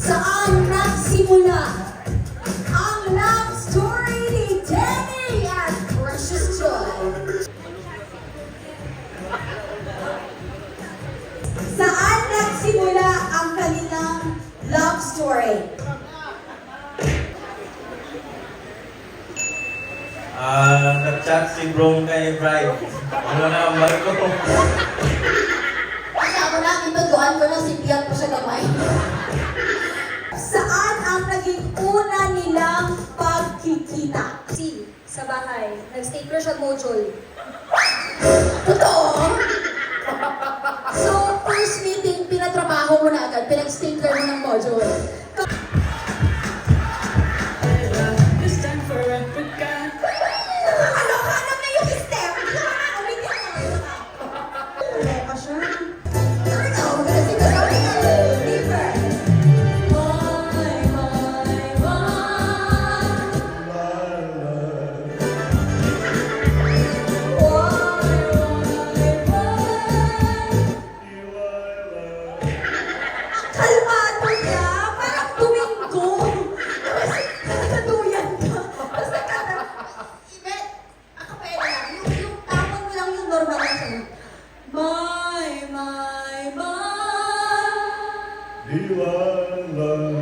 Saan nagsimula ang love story ni Danny at Precious Joy? Saan nagsimula ang kanilang love story? Nag-chat si Bro kay Bride. Ano na ang barko? Kasi ako na, ituduan ko na si Piat pa siya gamay. Saan ang naging una nilang pagkikita? Sa bahay. Nag-stay ko siya Mojol. Totoo? So, first meeting, pinatrabaho mo na agad, pinag-stay mo ng module. Alam na yung step! Ulitin mo! Loka siya. Ano? Kasi kasama niya. Deeper. Kalmado niya, parang tuwinggo. Kasi nagkatuyan ka. Tapos nagkata, Ibet, akapela lang. Yung tamon mo lang yung normal na siya. My. Di wala.